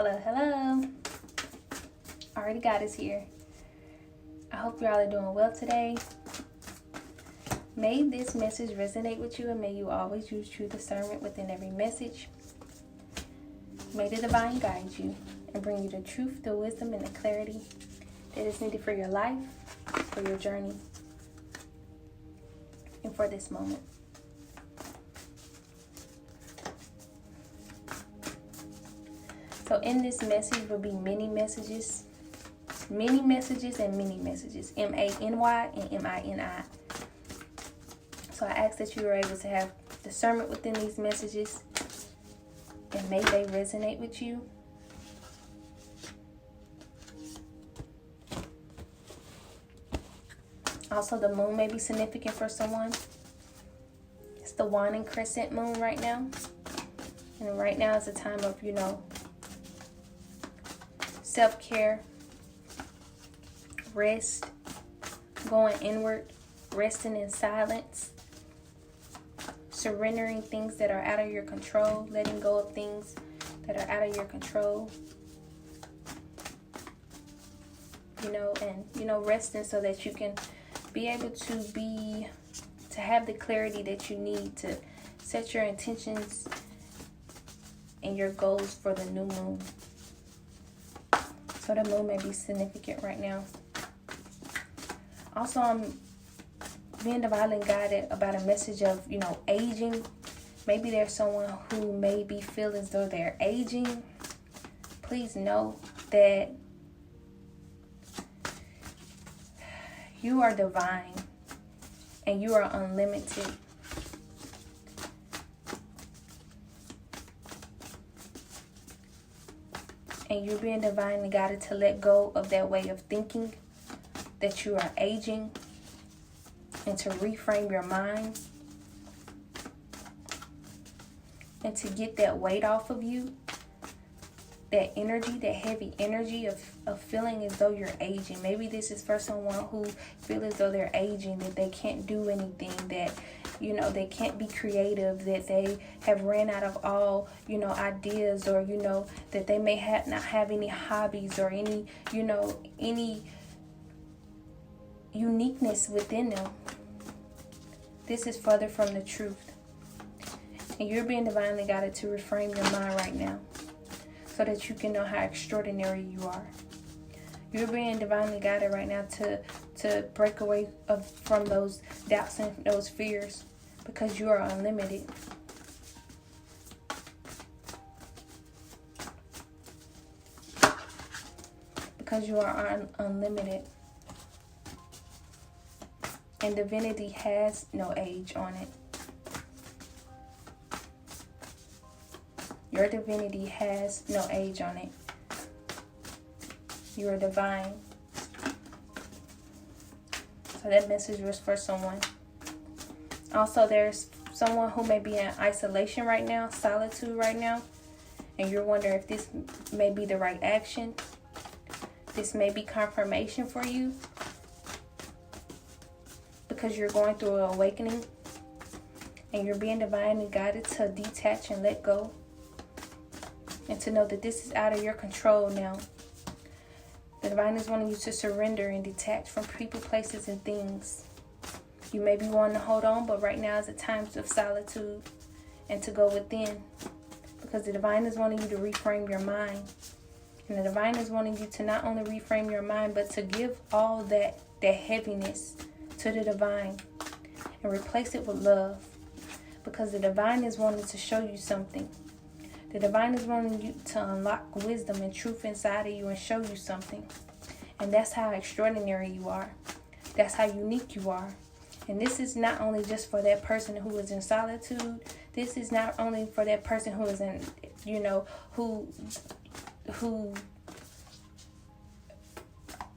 Hello, hello. Already got us here. I hope you all are doing well today. May this message resonate with you, and may you always use true discernment within every message. May the divine guide you and bring you the truth, the wisdom, and the clarity that is needed for your life, for your journey, and for this moment. So in this message will be many messages and many messages, M-A-N-Y and M-I-N-I. So I ask that you are able to have discernment within these messages, and may they resonate with you. Also, the moon may be significant for someone. It's the wine and crescent moon right now. And right now is a time of, self-care, rest, going inward, resting in silence, surrendering things that are out of your control, letting go of things that are out of your control, and resting so that you can be able to have the clarity that you need to set your intentions and your goals for the new moon. So the moon may be significant right now. Also, I'm being divinely guided about a message of, aging. Maybe there's someone who maybe feel as though they're aging. Please know that you are divine and you are unlimited. And you're being divinely guided to let go of that way of thinking that you are aging, and to reframe your mind, and to get that weight off of you, that energy, that heavy energy of feeling as though you're aging. Maybe this is for someone who feels as though they're aging, that they can't do anything, that they can't be creative, that they have ran out of all, ideas, or, that they may not have any hobbies or any uniqueness within them. This is further from the truth. And you're being divinely guided to reframe your mind right now so that you can know how extraordinary you are. You're being divinely guided right now to break away from those doubts and those fears, because you are unlimited. Because you are unlimited. And divinity has no age on it. Your divinity has no age on it. You are divine. So that message was for someone. Also, there's someone who may be in isolation right now, solitude right now, and you're wondering if this may be the right action. This may be confirmation for you, because you're going through an awakening, and you're being divinely guided to detach and let go, and to know that this is out of your control now. The divine is wanting you to surrender and detach from people, places, and things. You may be wanting to hold on, but right now is a time of solitude and to go within, because the divine is wanting you to reframe your mind. And the divine is wanting you to not only reframe your mind, but to give all that heaviness to the divine and replace it with love, because the divine is wanting to show you something. The divine is wanting you to unlock wisdom and truth inside of you and show you something. And that's how extraordinary you are. That's how unique you are. And this is not only just for that person who is in solitude. This is not only for that person who is in, who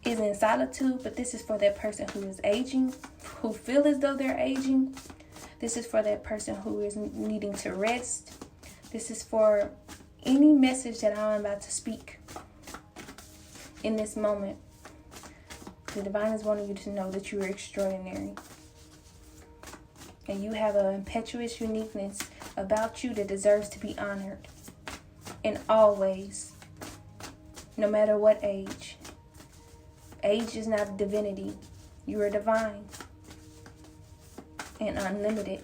is in solitude, but this is for that person who is aging, who feel as though they're aging. This is for that person who is needing to rest. This is for any message that I'm about to speak in this moment. The divine is wanting you to know that you are extraordinary. And you have an impetuous uniqueness about you that deserves to be honored in all ways. no matter what age. Age is not divinity. You are divine and unlimited.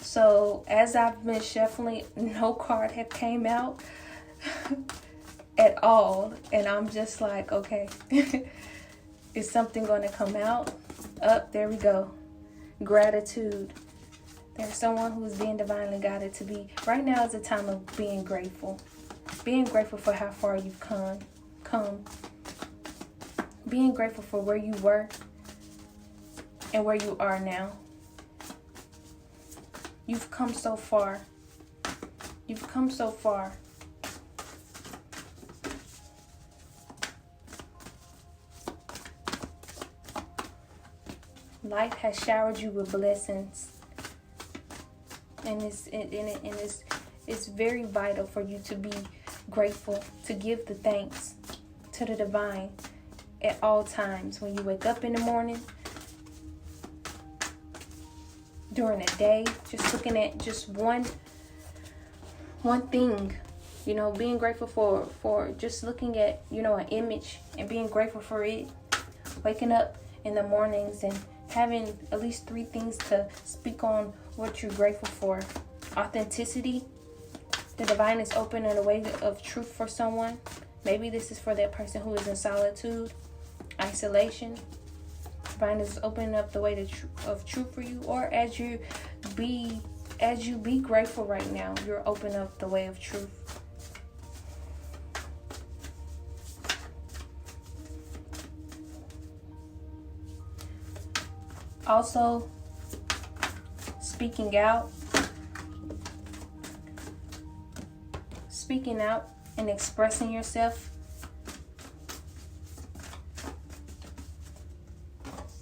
So as I've been shuffling, no card had came out at all. And I'm just like, okay, is something going to come out? There we go. Gratitude. There's someone who is being divinely guided to be. Right now is a time of being grateful. Being grateful for how far you've come. Being grateful for where you were and where you are now. You've come so far. You've come so far. Life has showered you with blessings. And it's very vital for you to be grateful, to give the thanks to the divine at all times. When you wake up in the morning, during the day, just looking at just one thing, you know, being grateful for just looking at, you know, an image and being grateful for it. Waking up in the mornings and having at least 3 things to speak on what you're grateful for. Authenticity. The divine is opening a way of truth for someone. Maybe this is for that person who is in solitude, isolation. Divine is opening up the way of truth for you. Or as you be grateful right now, you're opening up the way of truth. Also, speaking out and expressing yourself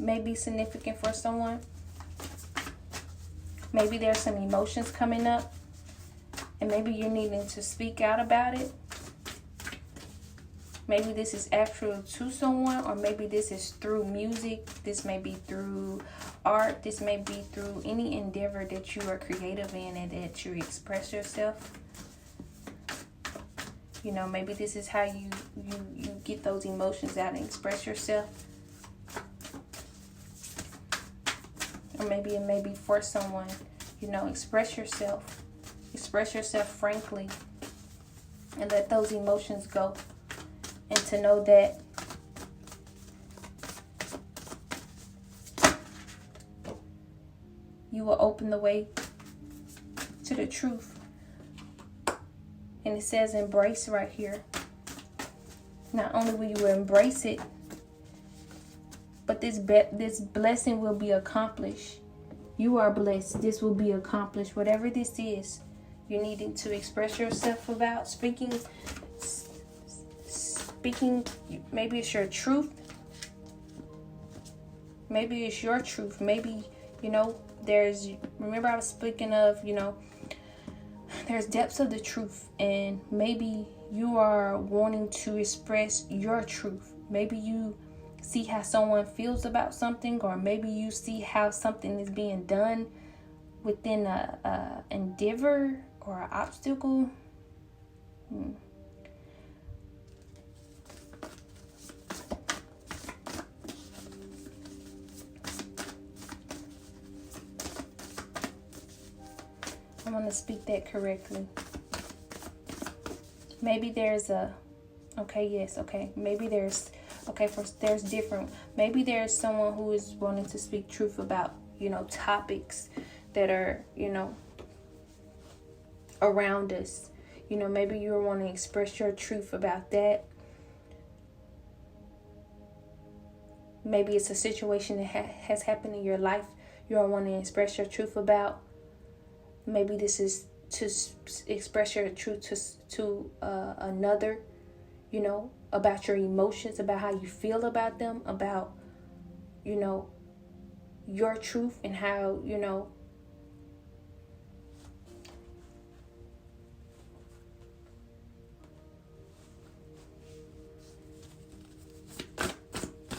may be significant for someone. Maybe there's some emotions coming up and maybe you're needing to speak out about it. Maybe this is actual to someone, or maybe this is through music. This may be through art. This may be through any endeavor that you are creative in and that you express yourself. You know, maybe this is how you get those emotions out and express yourself. Or maybe it may be for someone. You know, express yourself. Express yourself frankly. And let those emotions go. And to know that you will open the way to the truth. And it says embrace right here. Not only will you embrace it, but this blessing will be accomplished. You are blessed. This will be accomplished. Whatever this is, you're needing to express yourself about, speaking, maybe it's your truth. Maybe it's your truth. Maybe, you know, remember I was speaking of, you know, there's depths of the truth, and maybe you are wanting to express your truth. Maybe you see how someone feels about something, or maybe you see how something is being done within a endeavor or an obstacle. I want to speak that correctly. Maybe there's there's different. Maybe there's someone who is wanting to speak truth about, you know, topics that are, you know, around us. You know, maybe you're wanting to express your truth about that. Maybe it's a situation that has happened in your life you're wanting to express your truth about. Maybe this is to express your truth to another, you know, about your emotions, about how you feel about them, about, you know, your truth and how, you know,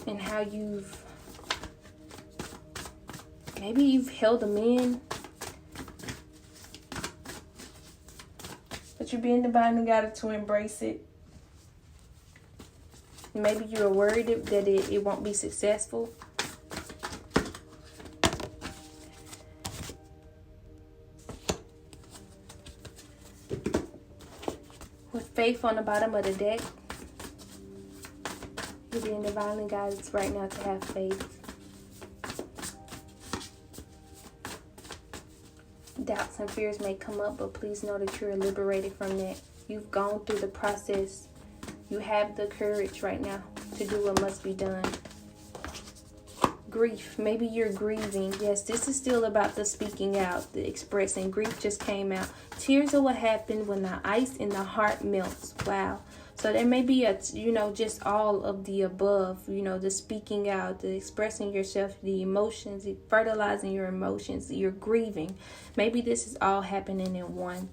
and how maybe you've held them in But you're being divinely guided to embrace it. Maybe you're worried that it won't be successful. With faith on the bottom of the deck, you're being divinely guided right now to have faith. Doubts and fears may come up, but please know that you're liberated from that. You've gone through the process. You have the courage right now to do what must be done. Grief. Maybe you're grieving. Yes, this is still about the speaking out, the expressing. Grief just came out. Tears are what happened when the ice in the heart melts. Wow. So there may be just all of the above, the speaking out, the expressing yourself, the emotions, the fertilizing your emotions, you're grieving. Maybe this is all happening in one.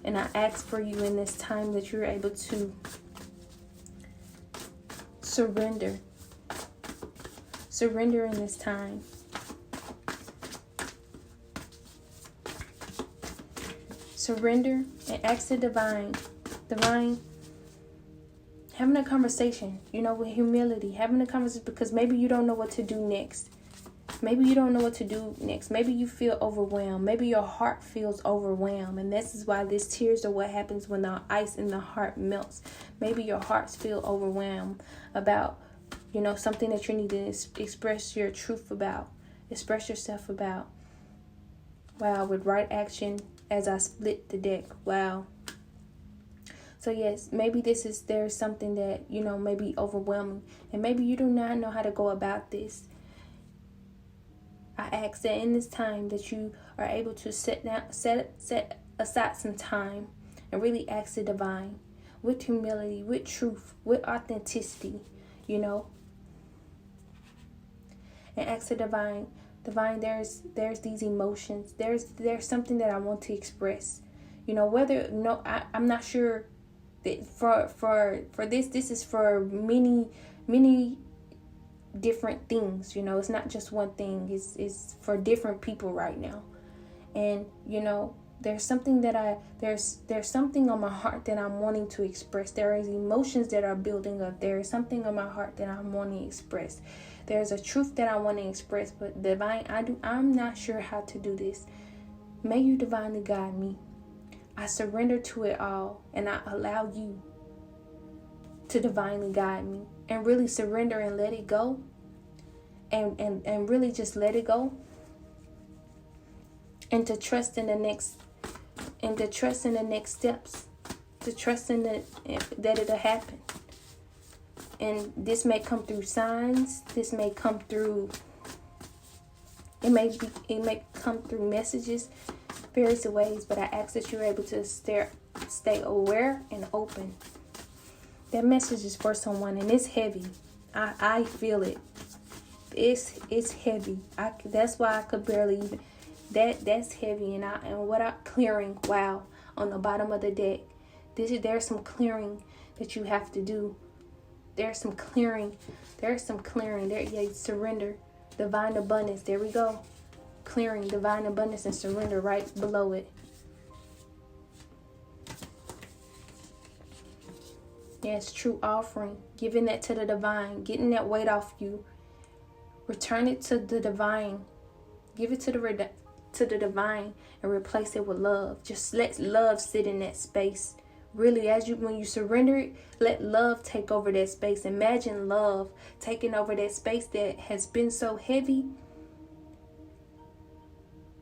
And I ask for you in this time that you're able to surrender. Surrender in this time. Surrender and ask the divine, having a conversation, with humility, having a conversation, because maybe you don't know what to do next. Maybe you don't know what to do next. Maybe you feel overwhelmed. Maybe your heart feels overwhelmed. And this is why these tears are what happens when the ice in the heart melts. Maybe your hearts feel overwhelmed about, something that you need to express your truth about. Express yourself about. Wow, with right action as I split the deck. Wow. So yes, maybe there's something that, may be overwhelming. And maybe you do not know how to go about this. I ask that in this time that you are able to set aside some time and really ask the divine with humility, with truth, with authenticity, and ask the divine, there's these emotions, there's something that I want to express, I'm not sure that for this is for many different things. It's not just one thing. It's for different people right now. And there's something there's something on my heart that I'm wanting to express. There is emotions that are building up. There is something on my heart that I'm wanting to express. There's a truth that I want to express, but divine, I'm not sure how to do this. May you divinely guide me. I surrender to it all, and I allow you to divinely guide me, and really surrender and let it go, and really just let it go, and to trust in the next steps, to trust in that it'll happen. And this may come through signs, this may come through, it may come through messages, various ways, but I ask that you're able to stay aware and open. That message is for someone, and it's heavy. I feel it. It's heavy. That's why I could barely even. That's heavy, and what I'm clearing. Wow, on the bottom of the deck, there's some clearing that you have to do. There's some clearing. There. Yeah, surrender, divine abundance. There we go. Clearing, divine abundance, and surrender right below it. Yes, true offering, giving that to the divine, getting that weight off you. Return it to the divine. Give it to the divine and replace it with love. Just let love sit in that space. Really, when you surrender it, let love take over that space. Imagine love taking over that space that has been so heavy.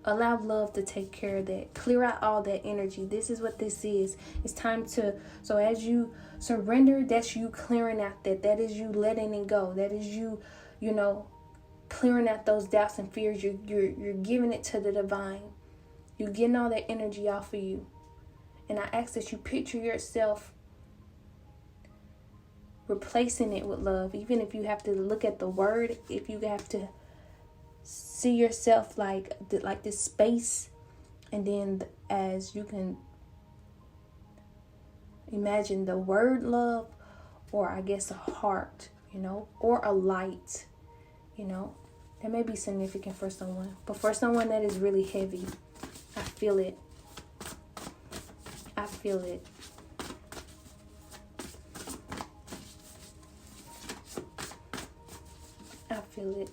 Allow love to take care of that. Clear out all that energy. This is what this is. It's time so as you surrender, that's you clearing out that is you letting it go. That is you, clearing out those doubts and fears. You're giving it to the divine. You're getting all that energy off of you. And I ask that you picture yourself replacing it with love. Even if you have to look at the word, if you have to see yourself like this space, and then as you can imagine the word love, or I guess a heart, or a light, that may be significant for someone. But for someone that is really heavy, I feel it. feel it. I feel it.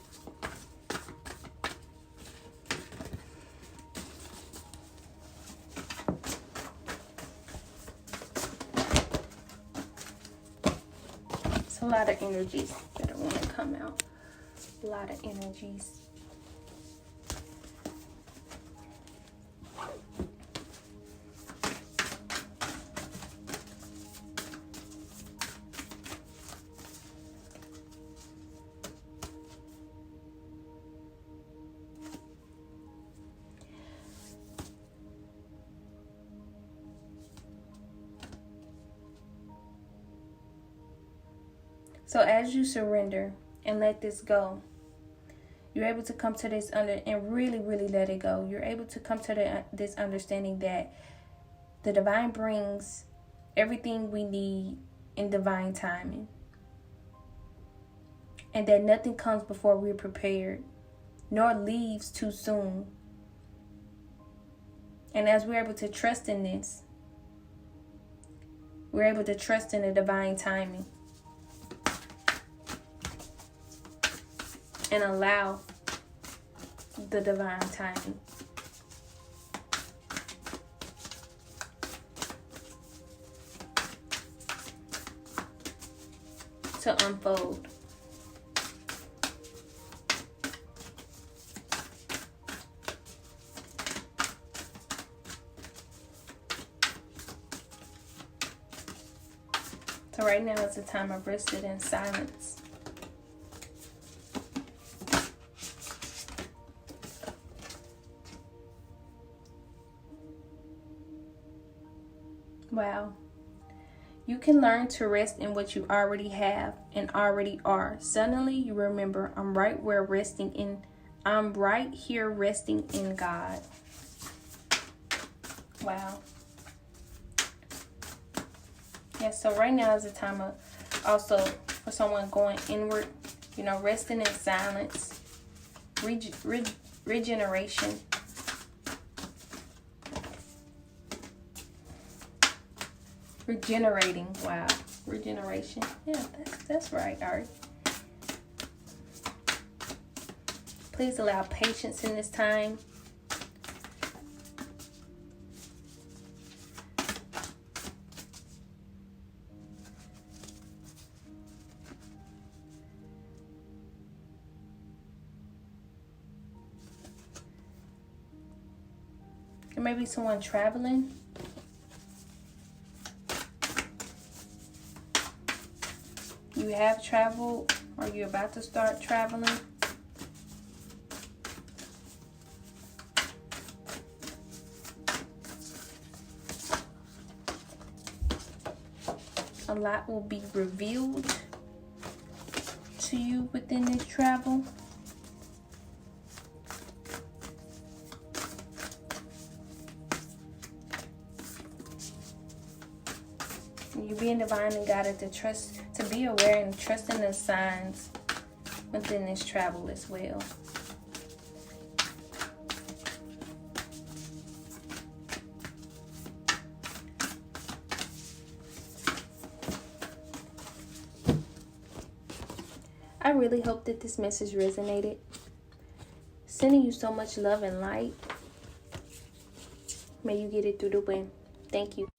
It's a lot of energies that want to come out. A lot of energies. So as you surrender and let this go, you're able to come to this and really, really let it go. You're able to come to this understanding that the divine brings everything we need in divine timing. And that nothing comes before we're prepared, nor leaves too soon. And as we're able to trust in this, we're able to trust in the divine timing. And allow the divine timing to unfold. So right now is the time of rested in silence. Wow. You can learn to rest in what you already have and already are. Suddenly you remember, I'm right here resting in God. Wow. Yeah, so right now is the time of also for someone going inward, resting in silence, regeneration. Regenerating. Wow. Regeneration. Yeah, that's right, Art. Please allow patience in this time. There may be someone traveling. You have traveled, or you're about to start traveling. A lot will be revealed to you within this travel. You're being divinely guided to trust, to be aware and trust in the signs within this travel as well. I really hope that this message resonated. Sending you so much love and light. May you get it through the wind. Thank you.